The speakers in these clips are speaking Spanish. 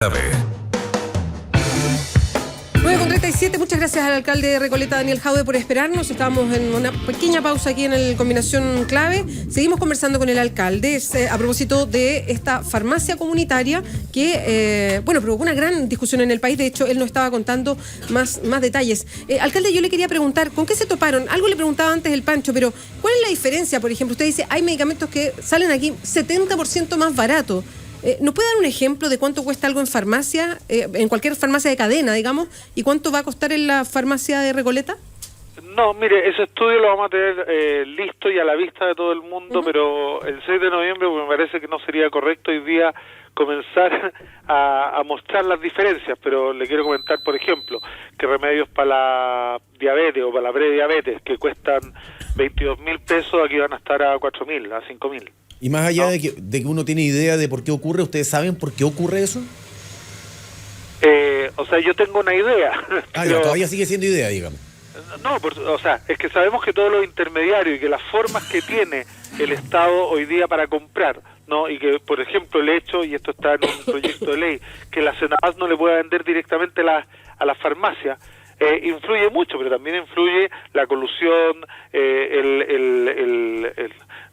9:37, muchas gracias al alcalde de Recoleta, Daniel Jaude, por esperarnos. Estábamos en una pequeña pausa aquí en el Combinación Clave. Seguimos conversando con el alcalde a propósito de esta farmacia comunitaria que, provocó una gran discusión en el país. De hecho, él nos estaba contando más detalles. Alcalde, yo le quería preguntar, ¿con qué se toparon? Algo le preguntaba antes el Pancho, pero ¿cuál es la diferencia? Por ejemplo, usted dice, hay medicamentos que salen aquí 70% más barato. ¿Nos puede dar un ejemplo de cuánto cuesta algo en farmacia, en cualquier farmacia de cadena, digamos, y cuánto va a costar en la farmacia de Recoleta? No, mire, ese estudio lo vamos a tener listo y a la vista de todo el mundo, pero el 6 de noviembre me parece que no sería correcto hoy día comenzar a mostrar las diferencias, pero le quiero comentar, por ejemplo, que remedios para la diabetes o para la prediabetes que cuestan 22.000 pesos, aquí van a estar a 4.000, a 5.000. Y más allá de que uno tiene idea de por qué ocurre, ¿ustedes saben por qué ocurre eso? Yo tengo una idea. Ya, todavía sigue siendo idea, digamos. No, es que sabemos que todos los intermediarios y que las formas que tiene el Estado hoy día para comprar, ¿no? Y que, por ejemplo, el hecho, y esto está en un proyecto de ley, que la Senapaz no le pueda vender directamente a las farmacias, influye mucho, pero también influye la colusión,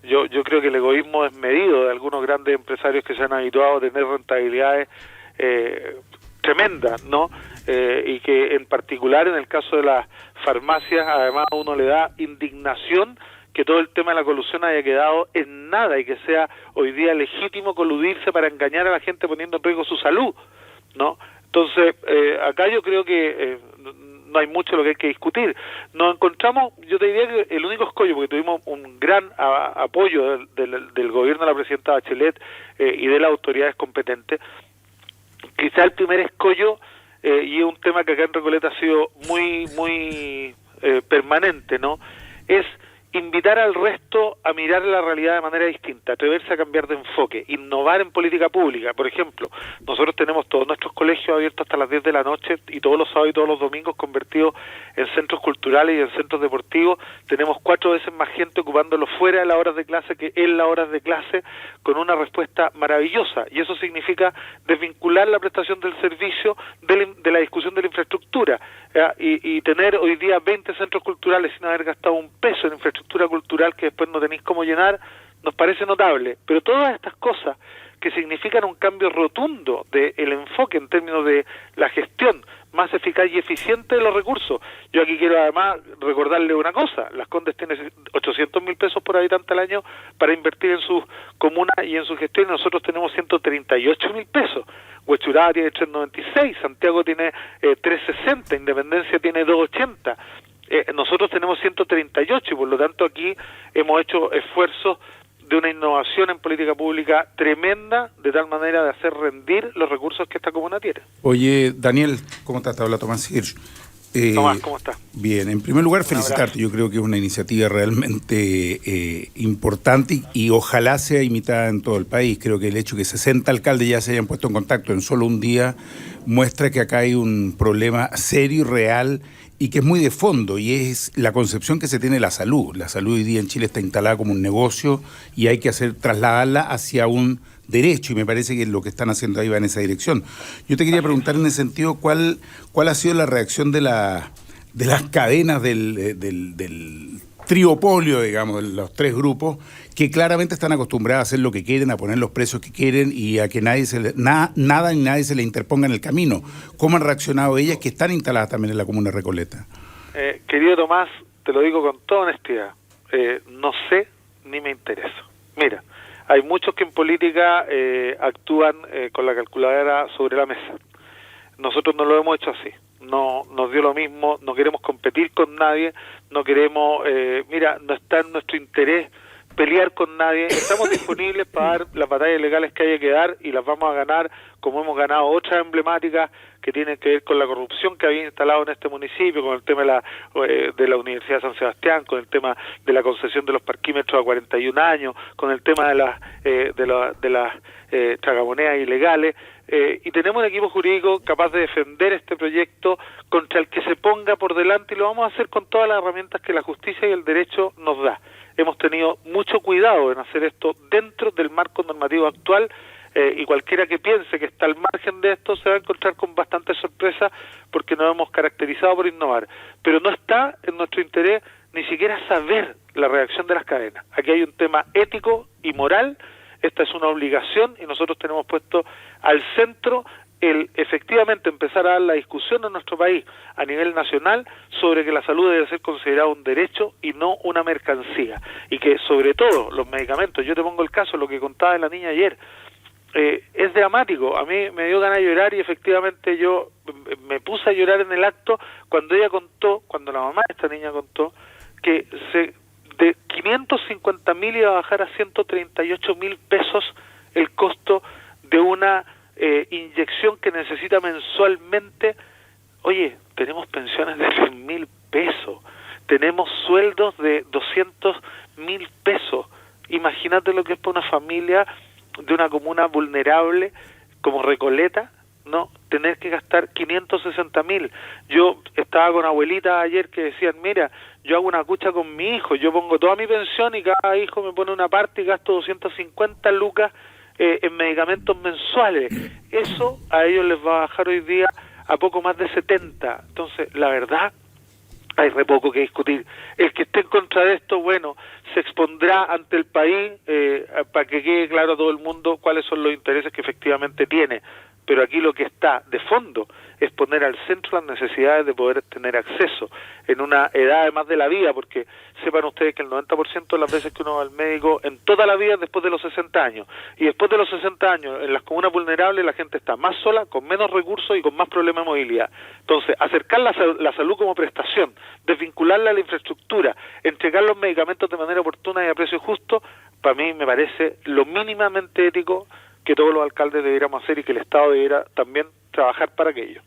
yo creo que el egoísmo desmedido de algunos grandes empresarios que se han habituado a tener rentabilidades tremendas, ¿no? Y que en particular en el caso de las farmacias, además a uno le da indignación que todo el tema de la colusión haya quedado en nada y que sea hoy día legítimo coludirse para engañar a la gente poniendo en riesgo su salud, ¿no? Entonces, acá yo creo que no hay mucho lo que hay que discutir. Nos encontramos, yo te diría que el único escollo, porque tuvimos un gran apoyo del gobierno de la presidenta Bachelet y de las autoridades competentes, quizá el primer escollo, y es un tema que acá en Recoleta ha sido muy permanente, ¿no? Es invitar al resto a mirar la realidad de manera distinta, atreverse a cambiar de enfoque, innovar en política pública. Por ejemplo, nosotros tenemos todos nuestros colegios abiertos hasta las 10 de la noche y todos los sábados y todos los domingos convertidos en centros culturales y en centros deportivos. Tenemos 4 veces más gente ocupándolo fuera de las horas de clase que en las horas de clase, con una respuesta maravillosa. Y eso significa desvincular la prestación del servicio de la discusión de la infraestructura, y tener hoy día 20 centros culturales sin haber gastado un peso en infraestructura cultural que después no tenéis cómo llenar, nos parece notable. Pero todas estas cosas que significan un cambio rotundo del enfoque en términos de la gestión más eficaz y eficiente de los recursos. Yo aquí quiero además recordarle una cosa: Las Condes tiene 800.000 pesos por habitante al año para invertir en sus comunas y en su gestión, y nosotros tenemos 138.000 pesos. Huechuraba tiene 396, Santiago tiene 360, Independencia tiene 280. Nosotros tenemos 138 y por lo tanto aquí hemos hecho esfuerzos de una innovación en política pública tremenda, de tal manera de hacer rendir los recursos que esta comuna tiene. Oye, Daniel, ¿cómo estás? Te habla Tomás Hirsch. Tomás, ¿cómo estás? Bien, en primer lugar felicitarte. Yo creo que es una iniciativa realmente importante y ojalá sea imitada en todo el país. Creo que el hecho que 60 alcaldes ya se hayan puesto en contacto en solo un día muestra que acá hay un problema serio y real y que es muy de fondo, y es la concepción que se tiene de la salud. La salud hoy día en Chile está instalada como un negocio y hay que trasladarla hacia un derecho, y me parece que lo que están haciendo ahí va en esa dirección. Yo te quería preguntar en ese sentido, ¿cuál ha sido la reacción de las cadenas del triopolio, digamos, de los 3 grupos, que claramente están acostumbradas a hacer lo que quieren, a poner los precios que quieren y a que nadie nada ni nadie se le interponga en el camino? ¿Cómo han reaccionado ellas, que están instaladas también en la comuna de Recoleta? Querido Tomás, te lo digo con toda honestidad, no sé ni me interesa. Mira, hay muchos que en política actúan con la calculadora sobre la mesa. Nosotros no lo hemos hecho así. No nos dio lo mismo, no queremos competir con nadie, no queremos, no está en nuestro interés pelear con nadie. Estamos disponibles para dar las batallas legales que haya que dar, y las vamos a ganar como hemos ganado otras emblemáticas que tienen que ver con la corrupción que había instalado en este municipio, con el tema de la Universidad de San Sebastián, con el tema de la concesión de los parquímetros a 41 años, con el tema de las tragamonedas ilegales, y tenemos un equipo jurídico capaz de defender este proyecto contra el que se ponga por delante, y lo vamos a hacer con todas las herramientas que la justicia y el derecho nos da. Hemos tenido mucho cuidado en hacer esto dentro del marco normativo actual, y cualquiera que piense que está al margen de esto se va a encontrar con bastante sorpresa porque nos hemos caracterizado por innovar. Pero no está en nuestro interés ni siquiera saber la reacción de las cadenas. Aquí hay un tema ético y moral, esta es una obligación y nosotros tenemos puesto al centro el efectivamente empezar a dar la discusión en nuestro país a nivel nacional sobre que la salud debe ser considerada un derecho y no una mercancía, y que sobre todo los medicamentos, yo te pongo el caso, lo que contaba de la niña ayer, es dramático. A mí me dio ganas de llorar y efectivamente yo me puse a llorar en el acto cuando ella contó, cuando la mamá de esta niña contó que de 550.000 iba a bajar a 138.000 pesos el costo de una inyección que necesita mensualmente. Oye, tenemos pensiones de 100.000 pesos, tenemos sueldos de 200.000 pesos. Imagínate lo que es para una familia de una comuna vulnerable como Recoleta, ¿no? Tener que gastar 560.000. Yo estaba con abuelitas ayer que decían, mira, yo hago una cucha con mi hijo, yo pongo toda mi pensión y cada hijo me pone una parte y gasto 250 lucas en medicamentos mensuales. Eso a ellos les va a bajar hoy día a poco más de 70. Entonces, la verdad, hay re poco que discutir. El que esté en contra de esto, bueno, se expondrá ante el país para que quede claro a todo el mundo cuáles son los intereses que efectivamente tiene. Pero aquí lo que está de fondo es poner al centro las necesidades de poder tener acceso en una edad además de la vida, porque sepan ustedes que el 90% de las veces que uno va al médico en toda la vida es después de los 60 años. Y después de los 60 años, en las comunas vulnerables, la gente está más sola, con menos recursos y con más problemas de movilidad. Entonces, acercar la salud como prestación, desvincularla a la infraestructura, entregar los medicamentos de manera oportuna y a precio justo, para mí me parece lo mínimamente ético que todos los alcaldes deberíamos hacer y que el Estado debiera también trabajar para aquello.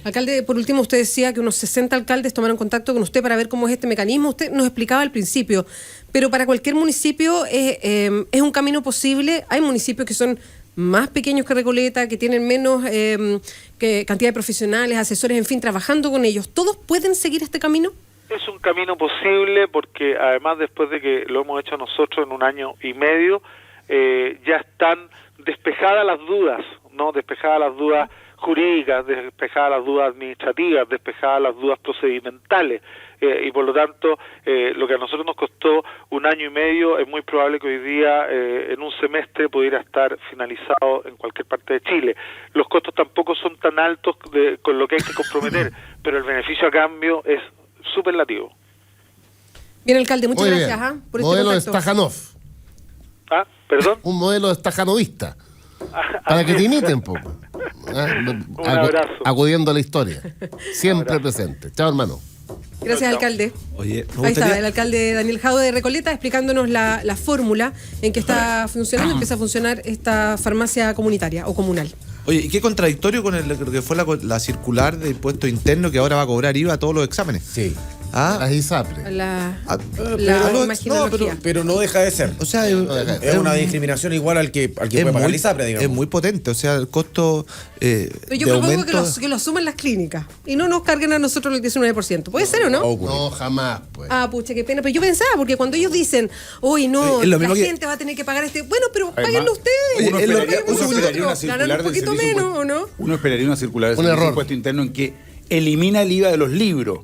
Alcalde, por último, usted decía que unos 60 alcaldes tomaron contacto con usted para ver cómo es este mecanismo. Usted nos explicaba al principio, pero para cualquier municipio es un camino posible. Hay municipios que son más pequeños que Recoleta, que tienen menos cantidad de profesionales, asesores, en fin, trabajando con ellos. ¿Todos pueden seguir este camino? Es un camino posible porque además después de que lo hemos hecho nosotros en 1 año y medio, ya están despejadas las dudas, ¿no? Despejadas las dudas jurídicas, despejadas las dudas administrativas, despejadas las dudas procedimentales, y por lo tanto lo que a nosotros nos costó 1 año y medio es muy probable que hoy día en un semestre pudiera estar finalizado en cualquier parte de Chile. Los costos tampoco son tan altos con lo que hay que comprometer, pero el beneficio a cambio es superlativo. Bien, alcalde, muchas gracias por este modelo de contacto. Stajanov. ¿Ah? ¿Perdón? Un modelo de stajanovista. Para que te imiten un poco. Un abrazo. Acudiendo a la historia. Siempre presente. Chao, hermano. Gracias, alcalde. Oye, Ahí está, el alcalde Daniel Jaude de Recoleta explicándonos la fórmula en que está funcionando, empieza a funcionar esta farmacia comunitaria o comunal. Oye, ¿y qué contradictorio con lo que fue la circular de impuesto interno que ahora va a cobrar IVA a todos los exámenes? Sí. ¿Ah? Las ISAPRE. Pero no deja de ser. O sea, es una discriminación igual al que puede pagar la ISAPRE, digamos. Es muy potente, o sea, el costo Pero yo propongo que lo asuman las clínicas y no nos carguen a nosotros el 19%. ¿Puede ser o no? No, jamás, pues. Ah, pucha, qué pena. Pero yo pensaba, porque cuando ellos dicen, uy, no, la gente va a tener que pagar bueno, pero páguenlo ustedes. Uno esperaría una circular del poquito menos, ¿o no? Uno esperaría una circular del servicio de impuesto interno en que elimina el IVA de los libros,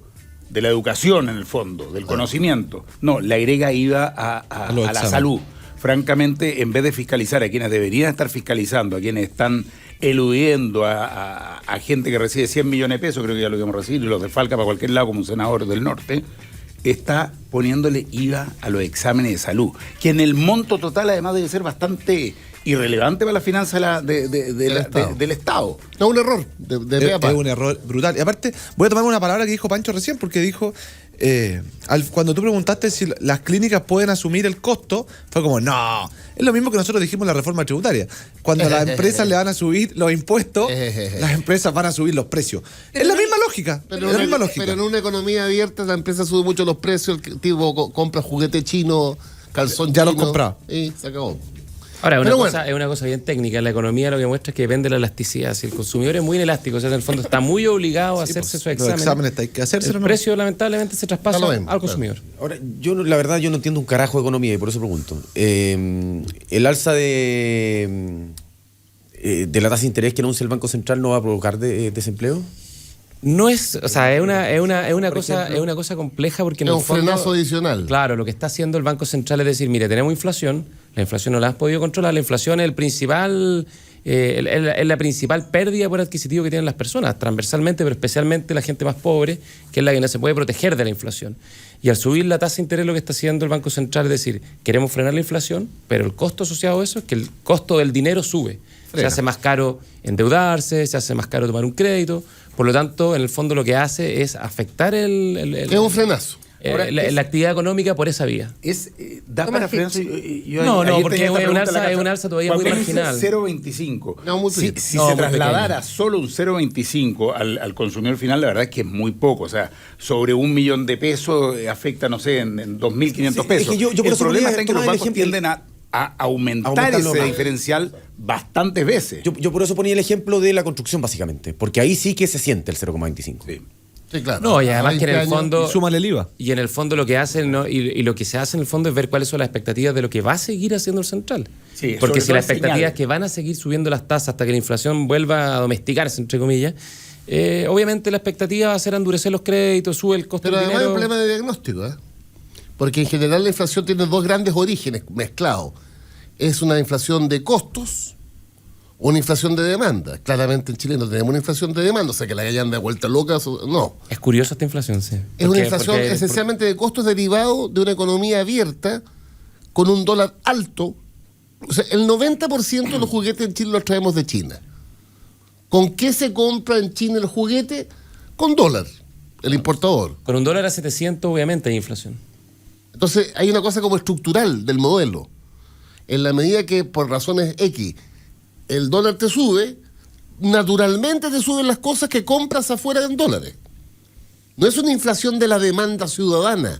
de la educación en el fondo, del conocimiento. No, le agrega IVA a la salud. Francamente, en vez de fiscalizar a quienes deberían estar fiscalizando, a quienes están eludiendo a gente que recibe 100 millones de pesos, creo que ya lo íbamos a recibir, y los desfalca para cualquier lado como un senador del norte, está poniéndole IVA a los exámenes de salud, que en el monto total además debe ser bastante irrelevante para la finanza del Estado. No, un error. Es un error brutal. Y aparte, voy a tomar una palabra que dijo Pancho recién, porque dijo, cuando tú preguntaste si las clínicas pueden asumir el costo, fue como, no. Es lo mismo que nosotros dijimos en la reforma tributaria. Cuando a las empresas le van a subir los impuestos, las empresas van a subir los precios. Es la misma lógica. Pero en una economía abierta, la empresa sube mucho los precios, el tipo compra juguete chino, calzón ya chino. lo compraba. Y se acabó. Ahora, Pero es una cosa bien técnica. La economía lo que muestra es que depende de la elasticidad. Si el consumidor es muy inelástico, o sea, en el fondo está muy obligado a hacerse su Los examen. exámenes hay que hacerse. El precio lamentablemente se traspasa Está lo mismo, al consumidor. Ahora, la verdad, yo no entiendo un carajo de economía y por eso pregunto. El alza de la tasa de interés que anuncia el Banco Central no va a provocar desempleo. No es, o sea, es una cosa compleja porque en Es el un fondo, frenazo adicional. Claro, lo que está haciendo el Banco Central es decir, mire, tenemos inflación, la inflación no la has podido controlar, la inflación es la principal pérdida por adquisitivo que tienen las personas, transversalmente, pero especialmente la gente más pobre, que es la que no se puede proteger de la inflación. Y al subir la tasa de interés lo que está haciendo el Banco Central es decir, queremos frenar la inflación, pero el costo asociado a eso es que el costo del dinero sube. Se hace más caro endeudarse, se hace más caro tomar un crédito. Por lo tanto, en el fondo lo que hace es afectar Es un frenazo. la actividad económica por esa vía. ¿Da para frenarse? No, porque es un alza todavía muy marginal. 0,25. No, muy Si pequeño. No, se muy trasladara solo un 0,25 al consumidor final, la verdad es que es muy poco. O sea, sobre $1.000.000 de pesos afecta, no sé, en 2.500 pesos. Es que yo por el eso problema ponía- está en que los tomaba el bancos ejemplo- tienden a aumentar Aumentarlo ese más. diferencial bastantes veces. Yo por eso ponía el ejemplo de la construcción, básicamente, porque ahí sí que se siente el 0,25. Sí. Sí, claro. No, y además que en 20 el años. fondo... Y súmale el IVA. Y en el fondo lo que hacen, ¿no? y lo que se hace en el fondo es ver cuáles son las expectativas de lo que va a seguir haciendo el central. Sí, porque sobre si todo la en expectativa señales. es que van a seguir subiendo las tasas hasta que la inflación vuelva a domesticarse, entre comillas, obviamente la expectativa va a ser endurecer los créditos, sube el costo Pero del además hay un dinero. problema de diagnóstico, ¿eh? Porque en general la inflación tiene dos grandes orígenes mezclados. Es una inflación de costos o una inflación de demanda. Claramente en Chile no tenemos una inflación de demanda, o sea que la hayan de vuelta loca, no. Es curiosa esta inflación, sí. Es una inflación esencialmente de costos derivados de una economía abierta con un dólar alto. O sea, el 90% de los juguetes en Chile los traemos de China. ¿Con qué se compra en China el juguete? Con dólar, el importador. Con un dólar a 700 obviamente hay inflación. Entonces hay una cosa como estructural del modelo. En la medida que por razones X el dólar te sube, naturalmente te suben las cosas que compras afuera en dólares. No es una inflación de la demanda ciudadana,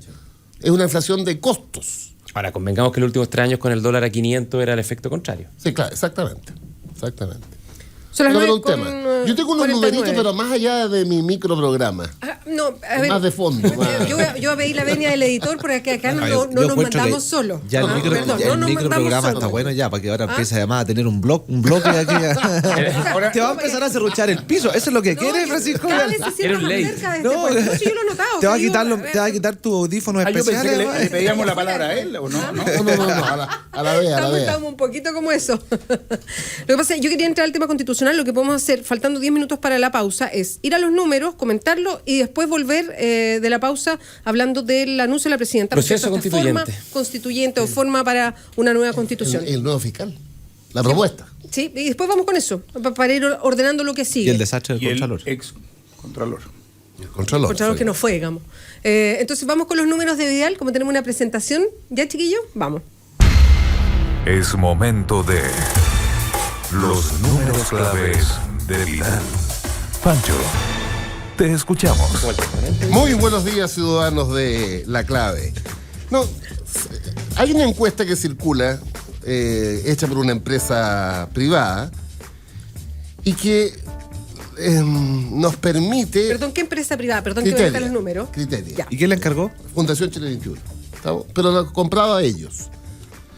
es una inflación de costos. Ahora, convengamos que en los últimos 3 años con el dólar a 500 era el efecto contrario. Sí, claro, exactamente. Son las Pero 9 era un tema. Yo tengo unos 49. numeritos, pero más allá de mi microprograma. No, a ver, Más de fondo. más. Yo voy a pedir la venia del editor porque acá no Yo nos encuentro que mandamos solos. Ya el, No, micro, perdón, ya no el nos microprograma mandamos está solos. bueno ya, para que ahora empiece además a tener un bloque aquí. Te va a empezar a serruchar el piso. ¿Eso es lo que quieres, Francisco? Cada vez se Era siente un más ley. cerca de este No, puesto. No, sí, yo lo he notado. Te va a sí, yo- quitar tu audífono Yo pensé especial. que le pedíamos la palabra a él, ¿o no? No, a la vez. Estamos un poquito como eso. Lo que pasa es que yo quería entrar al tema constitucional. Lo que podemos hacer, faltando 10 minutos para la pausa, es ir a los números, comentarlo y después volver de la pausa hablando del anuncio de la presidenta. Proceso respecto a esta constituyente. Forma constituyente o forma para una nueva constitución. El nuevo fiscal. La propuesta. Sí, y después vamos con eso, para ir ordenando lo que sigue. Y el desastre del Y el Contralor. ex Contralor. El Contralor. Contralor que no fue, digamos. Entonces vamos con los números de Vidal, como tenemos una presentación. ¿Ya, chiquillos? Vamos. Es momento de los números claves de Vidal. Pancho, te escuchamos. Muy buenos días, ciudadanos de La Clave. No, hay una encuesta que circula, hecha por una empresa privada, y que nos permite... Perdón, ¿qué empresa privada? Perdón, que voy a buscar los números. Criteria. Ya. ¿Y quién le encargó? Fundación Chile 21. ¿Estamos? Pero lo compraba a ellos.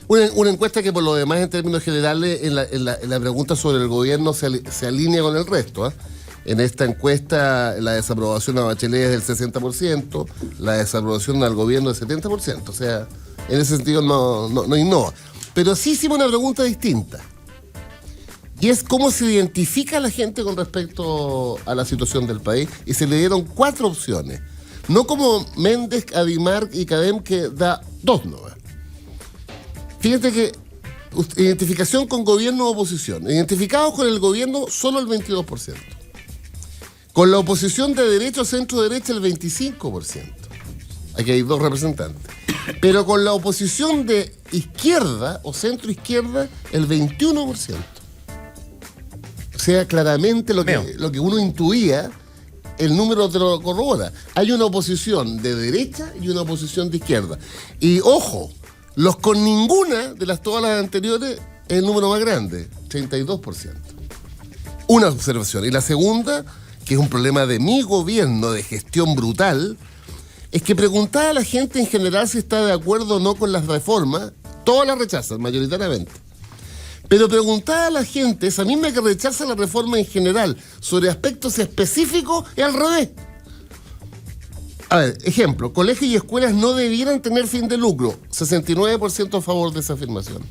Una encuesta que por lo demás, en términos generales, en la pregunta sobre el gobierno se alinea con el resto. En esta encuesta, la desaprobación a Bachelet es del 60%, la desaprobación al gobierno del 70%. O sea, en ese sentido no innova. Pero sí hicimos una pregunta distinta. Y es cómo se identifica a la gente con respecto a la situación del país. Y se le dieron 4 opciones. No como Méndez, Adimar y Cadem, que da 2 nomás. Fíjate que identificación con gobierno o oposición. Identificados con el gobierno, solo el 22%. Con la oposición de derecha o centro-derecha, el 25%. Aquí hay 2 representantes. Pero con la oposición de izquierda o centro-izquierda, el 21%. O sea, claramente lo que uno intuía, el número te lo corrobora. Hay una oposición de derecha y una oposición de izquierda. Y ojo, los con ninguna de todas las anteriores es el número más grande, 32%. Una observación. Y la segunda, que es un problema de mi gobierno, de gestión brutal, es que preguntar a la gente en general si está de acuerdo o no con las reformas, todas las rechazan, mayoritariamente. Pero preguntar a la gente, esa misma que rechaza la reforma en general, sobre aspectos específicos, es al revés. A ver, ejemplo, colegios y escuelas no debieran tener fin de lucro, 69% a favor de esa afirmación.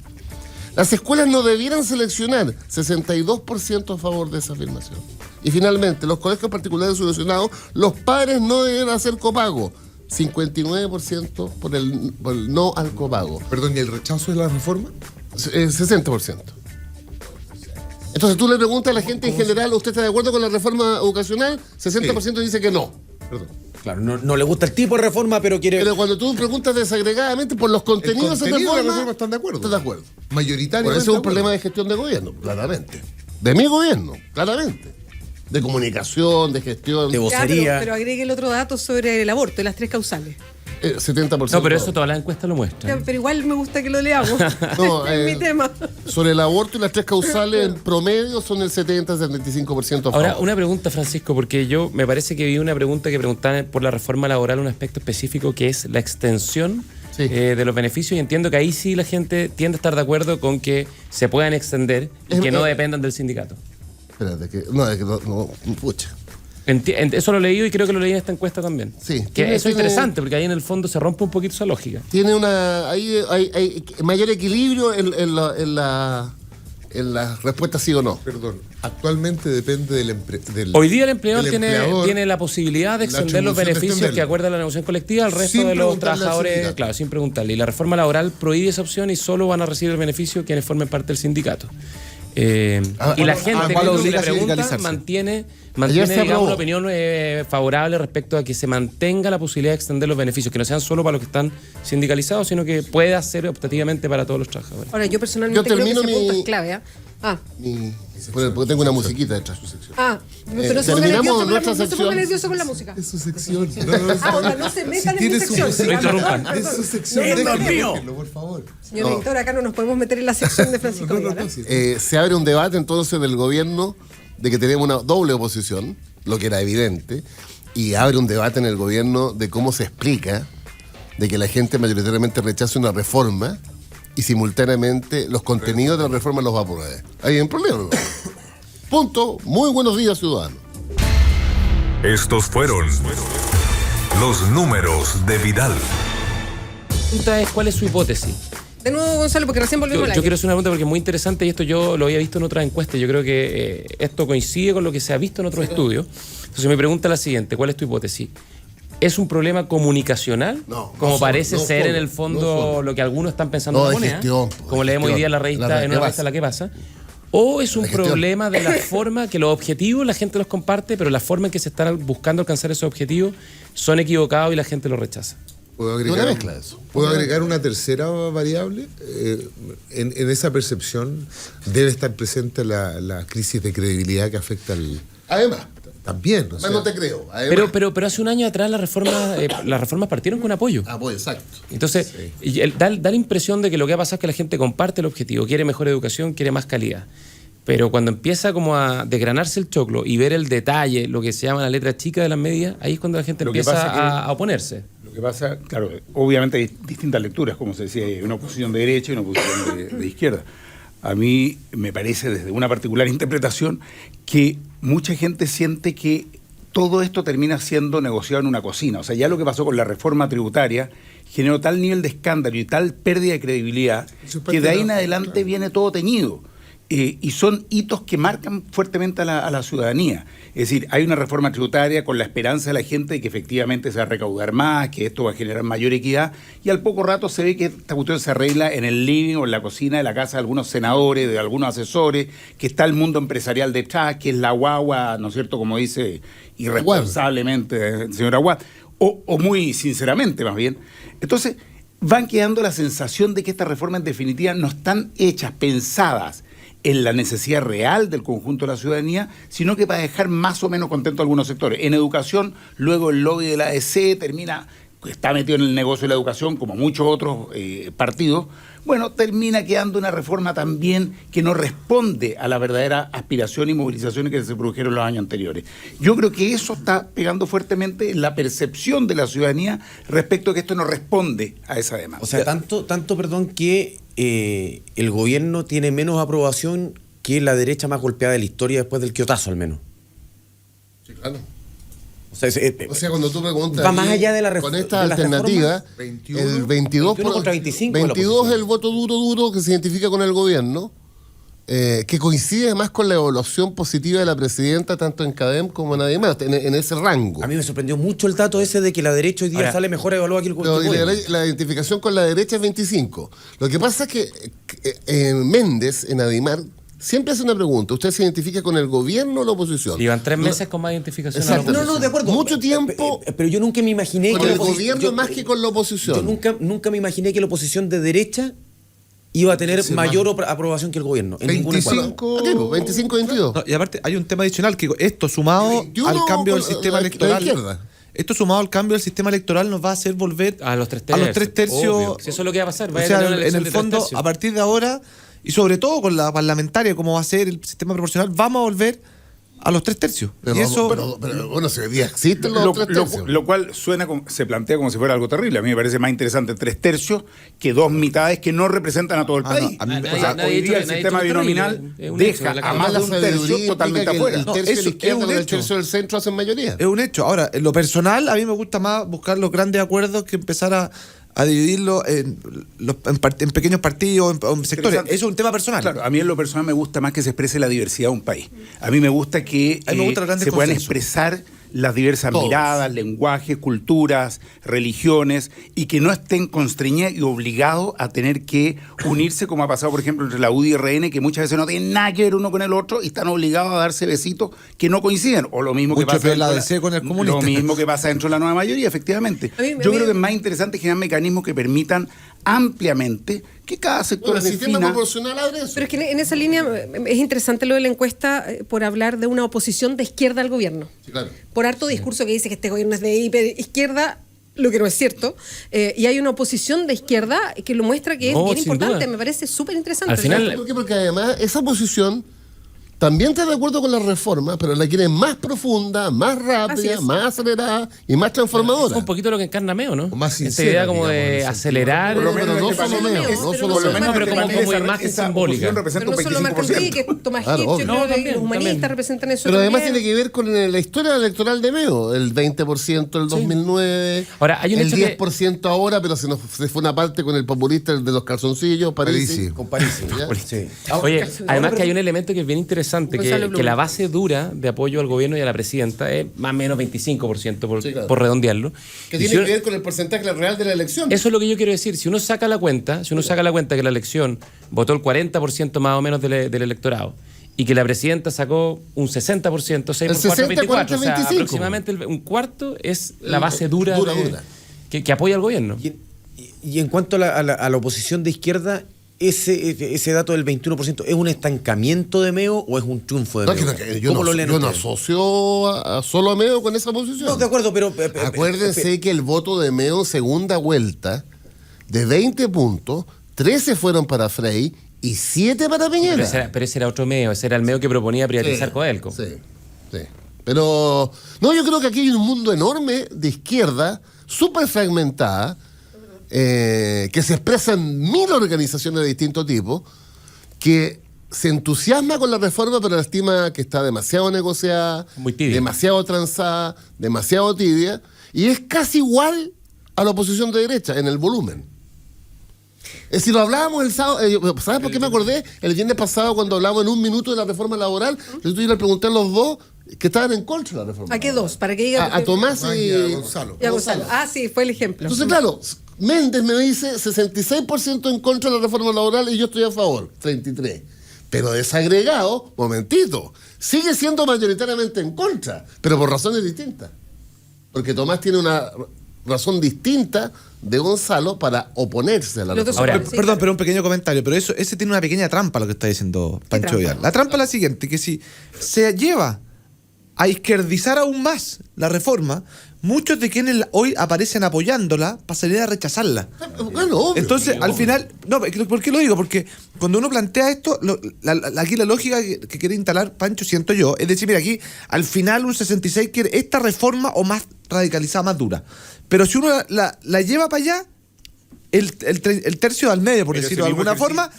Las escuelas no debieran seleccionar, 62% a favor de esa afirmación. Y finalmente, los colegios particulares subvencionados, los padres no deben hacer copago, 59% por el no al copago. Perdón, ¿y el rechazo de la reforma? 60%. Entonces tú le preguntas a la gente en general, ¿usted está de acuerdo con la reforma educacional? 60% dice que no. Perdón. Claro, no le gusta el tipo de reforma, pero quiere... Pero cuando tú preguntas desagregadamente por los contenidos de la reforma, están de acuerdo. Están de acuerdo. Mayoritariamente. Por eso es un problema de gestión de gobierno, claramente. De mi gobierno, claramente. De comunicación, de gestión. De vocería. Pero agregue el otro dato sobre el aborto, las 3 causales. 70%. No, pero eso todas las encuestas lo muestran. Pero igual me gusta que lo leamos. No, es mi tema. Sobre el aborto y las 3 causales en promedio son el 70-75% a favor. Ahora, una pregunta, Francisco, porque yo me parece que vi una pregunta que preguntaban por la reforma laboral un aspecto específico que es la extensión de los beneficios, y entiendo que ahí sí la gente tiende a estar de acuerdo con que se puedan extender y que no dependan del sindicato. Espérate, no, pucha. Eso lo he leído y creo que lo leí en esta encuesta también. Sí. Que eso es interesante, porque ahí en el fondo se rompe un poquito esa lógica. Tiene hay mayor equilibrio en la respuesta sí o no. Perdón, actualmente depende del Hoy día el empleador tiene la posibilidad de extender los beneficios que acuerda la negociación colectiva al resto de los trabajadores, claro, sin preguntarle. Y la reforma laboral prohíbe esa opción y solo van a recibir el beneficio quienes formen parte del sindicato. Y la gente que le pregunta mantiene digamos, una opinión favorable respecto a que se mantenga la posibilidad de extender los beneficios, que no sean solo para los que están sindicalizados, sino que pueda ser optativamente para todos los trabajadores. Ahora, yo personalmente creo que ese punto es clave. Porque tengo una musiquita detrás. Pero no se ponga nervioso con la música. Es su sección. No se metan en mi sección. No interrumpan. Es su sección. Déjenlo, por favor. Señor editor, acá no nos podemos meter en la sección de Francisco Vidal. Se abre un debate entonces del gobierno de que tenemos una doble oposición, lo que era evidente, y abre un debate en el gobierno de cómo se explica de que la gente mayoritariamente rechaza una reforma y simultáneamente los contenidos de la reforma los va a aprobar. Hay un problema, ¿no? Punto. Muy buenos días, ciudadanos. Estos fueron los números de Vidal. La pregunta es, ¿cuál es su hipótesis? De nuevo, Gonzalo, porque recién volvimos al aire. Yo quiero hacer una pregunta porque es muy interesante y esto yo lo había visto en otras encuestas. Yo creo que esto coincide con lo que se ha visto en otros estudios. Entonces mi pregunta es la siguiente, ¿cuál es tu hipótesis? ¿Es un problema comunicacional? Como parece ser en el fondo lo que algunos están pensando en la moneda, como leemos hoy día en una revista La Que Pasa. ¿O es un problema de la forma que los objetivos la gente los comparte, pero la forma en que se están buscando alcanzar esos objetivos son equivocados y la gente los rechaza? ¿Puedo agregar una tercera variable? En esa percepción debe estar presente la crisis de credibilidad que afecta al... Además. También. No te creo. Pero hace un año atrás las reformas partieron con apoyo. Apoyo, exacto. Entonces, da la impresión de que lo que ha pasado es que la gente comparte el objetivo, quiere mejor educación, quiere más calidad. Pero cuando empieza como a desgranarse el choclo y ver el detalle, lo que se llama la letra chica de las medidas, ahí es cuando la gente empieza a oponerse. Lo que pasa, claro, obviamente hay distintas lecturas, como se decía, hay una oposición de derecha y una oposición de izquierda. A mí me parece, desde una particular interpretación, que mucha gente siente que todo esto termina siendo negociado en una cocina. O sea, ya lo que pasó con la reforma tributaria generó tal nivel de escándalo y tal pérdida de credibilidad que de ahí en adelante viene todo teñido. Y son hitos que marcan fuertemente a la ciudadanía. Es decir, hay una reforma tributaria con la esperanza de la gente de que efectivamente se va a recaudar más, que esto va a generar mayor equidad, y al poco rato se ve que esta cuestión se arregla en el living o en la cocina de la casa de algunos senadores, de algunos asesores, que está el mundo empresarial detrás, que es la guagua, ¿no es cierto?, como dice irresponsablemente el señor Aguad, o muy sinceramente más bien. Entonces, van quedando la sensación de que estas reformas en definitiva no están hechas, pensadas en la necesidad real del conjunto de la ciudadanía, sino que para dejar más o menos contento a algunos sectores. En educación, luego el lobby de la ADC termina está metido en el negocio de la educación, como muchos otros partidos, bueno, termina quedando una reforma también que no responde a la verdadera aspiración y movilizaciones que se produjeron los años anteriores. Yo creo que eso está pegando fuertemente en la percepción de la ciudadanía respecto a que esto no responde a esa demanda. O sea, tanto, perdón, que el gobierno tiene menos aprobación que la derecha más golpeada de la historia después del Quiotazo, al menos. Sí, claro. O sea, Cuando tú preguntas... va más allá de la con esta alternativa, el 22 contra 25 22 es el voto duro que se identifica con el gobierno, que coincide además con la evaluación positiva de la presidenta, tanto en CADEM como en nadie más, en ese rango. A mí me sorprendió mucho el dato ese de que la derecha hoy día sale mejor evaluada que el gobierno. La identificación con la derecha es 25. Lo que pasa es que Méndez, en Adimar, siempre hace una pregunta. ¿Usted se identifica con el gobierno o la oposición? Llevan 3 meses con más identificación. Exacto. No, de acuerdo. Mucho tiempo. Pero yo nunca me imaginé con que el gobierno más que con la oposición. Yo nunca me imaginé que la oposición de derecha iba a tener mayor aprobación que el gobierno. En 25-22. No, y aparte, hay un tema adicional que esto sumado al cambio del sistema electoral. Esto sumado al cambio del sistema electoral nos va a hacer volver a los 3 tercios. Obvio. Si eso es lo que va a pasar. O sea, en el fondo, a partir de ahora, y sobre todo con la parlamentaria, como va a ser el sistema proporcional, vamos a volver a los 3 tercios. Pero, y eso, pero bueno, si hoy día existen los 3 tercios. Lo cual se plantea como si fuera algo terrible. A mí me parece más interesante 3 tercios que 2 mitades que no representan a todo el país. Hoy día el sistema binominal deja a más de un tercio totalmente afuera. El tercio de la izquierda con el tercio del centro hacen mayoría. Es un hecho. Ahora, en lo personal, a mí me gusta más buscar los grandes acuerdos que empezar a dividirlo en pequeños partidos, en sectores. Eso es un tema personal. Claro, a mí en lo personal me gusta más que se exprese la diversidad de un país. A mí me gusta que se puedan expresar las diversas miradas, lenguajes, culturas, religiones, y que no estén constreñidas y obligados a tener que unirse, como ha pasado, por ejemplo, entre la UDI y RN, que muchas veces no tienen nada que ver uno con el otro y están obligados a darse besitos que no coinciden. O lo mismo que pasa la DC con el comunista. Lo mismo que pasa dentro de la nueva mayoría, efectivamente. Yo creo que es más interesante generar mecanismos que permitan ampliamente que cada sector sistema proporcional abre eso. Pero es que en esa línea es interesante lo de la encuesta por hablar de una oposición de izquierda al gobierno. Sí, claro. Por harto discurso que dice que este gobierno es de izquierda, lo que no es cierto, y hay una oposición de izquierda que lo muestra que es bien importante. Duda. Me parece súper interesante. Al final, porque además esa posición también está de acuerdo con la reforma, pero la quiere más profunda, más rápida, más acelerada y más transformadora. Es un poquito lo que encarna Meo, ¿no? Más sincera, esta idea como de acelerar. Pero no solo Meo, pero como imagen simbólica. Pero no solo Marcantí, que Tomás Hitch, yo creo que los humanistas representan eso. Pero además tiene que ver con la historia electoral de Meo, el 20% del 2009, ahora, hay un el hecho 10% ahora, pero se fue una parte con el populista, el de los calzoncillos, Parisi. Con Parisi. Sí. Oye, además que hay un elemento que es bien interesante, que la base dura de apoyo al gobierno y a la presidenta es más o menos 25% por redondearlo. Que tiene que ver con el porcentaje real de la elección. Eso es lo que yo quiero decir. Si uno saca la cuenta que la elección votó el 40% más o menos del electorado y que la presidenta sacó un 60%, 6 por 4, 24, o sea, aproximadamente un cuarto es la base dura. Que apoya al gobierno. Y en cuanto a la oposición de izquierda, ese dato del 21%, ¿es un estancamiento de Meo o es un triunfo de Meo? Yo no asocio solo a Meo con esa posición. No, de acuerdo, pero acuérdense que el voto de Meo en segunda vuelta, de 20 puntos, 13 fueron para Frey y 7 para Piñera. Pero ese era otro Meo, ese era el Meo que proponía privatizar Codelco. Sí. Pero yo creo que aquí hay un mundo enorme de izquierda, súper fragmentada, que se expresan 1000 organizaciones de distintos tipos, que se entusiasma con la reforma, pero la estima que está demasiado negociada, demasiado transada, demasiado tibia, y es casi igual a la oposición de derecha en el volumen. Es decir, lo hablábamos el sábado, ¿sabes por qué me acordé? El viernes pasado, cuando hablábamos en un minuto de la reforma laboral, yo le pregunté a los dos que estaban en contra de la reforma. ¿A qué dos? Para que diga a Tomás y a Gonzalo. Y a Gonzalo. Ah, sí, fue el ejemplo. Entonces, claro, Méndez me dice 66% en contra de la reforma laboral y yo estoy a favor, 33%. Pero desagregado, momentito, sigue siendo mayoritariamente en contra, pero por razones distintas. Porque Tomás tiene una razón distinta de Gonzalo para oponerse a la reforma. Ahora, perdón, pero un pequeño comentario, pero ese tiene una pequeña trampa lo que está diciendo Pancho Vidal. La trampa es la siguiente, que si se lleva a izquierdizar aún más la reforma, muchos de quienes hoy aparecen apoyándola pasarían a rechazarla. Bueno, obvio. Entonces, al final, no, ¿por qué lo digo? Porque cuando uno plantea esto, aquí la lógica que quiere instalar Pancho, siento yo, es decir, mira, aquí al final un 66 quiere esta reforma o más radicalizada, más dura. Pero si uno la lleva para allá, el tercio al medio, por Pero decirlo de alguna forma,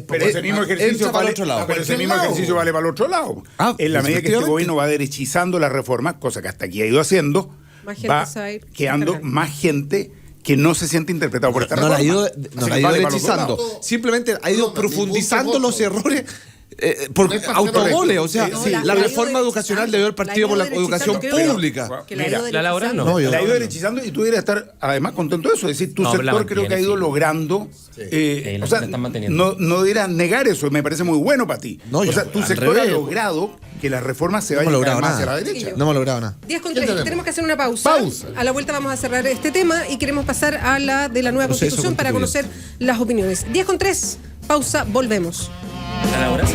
Pero ese mismo ejercicio para vale, el otro lado. pero ese mismo ejercicio vale para el otro lado. En la medida que este gobierno va derechizando la reforma, cosa que hasta aquí ha ido haciendo, Más gente va se va a ir quedando cargando. más gente que no se siente interpretado por esta no la reforma. ha ido, Así no la que ha ido vale para los dos derechizando. lados. Simplemente ha ido No, mi profundizando punto es los otro. errores por No es para autogoles. hacer O sea, No, la la ha ido reforma educacional debió haber partido por la educación pública. Que la ha Mira, ido la laboral no. No, yo- La ha ido derechizando y tú deberías estar además contento de eso. Es decir, tu No, pero la sector creo que ha mantiene, ido sí. logrando. La O sea, están manteniendo. no deberías negar eso, me parece muy bueno para ti. No, o yo- sea, tu al sector revés. ha logrado que las reformas se No hemos vayan logrado cada vez más nada. hacia la derecha. No hemos logrado nada. 10 con ¿Qué 3. tenemos? Tenemos que hacer una pausa. Pausa. A la vuelta vamos a cerrar este tema y queremos pasar a la de la nueva Proceso constitución para conocer constituyente. las opiniones. 10 con 3. Pausa, volvemos. ¿A la hora?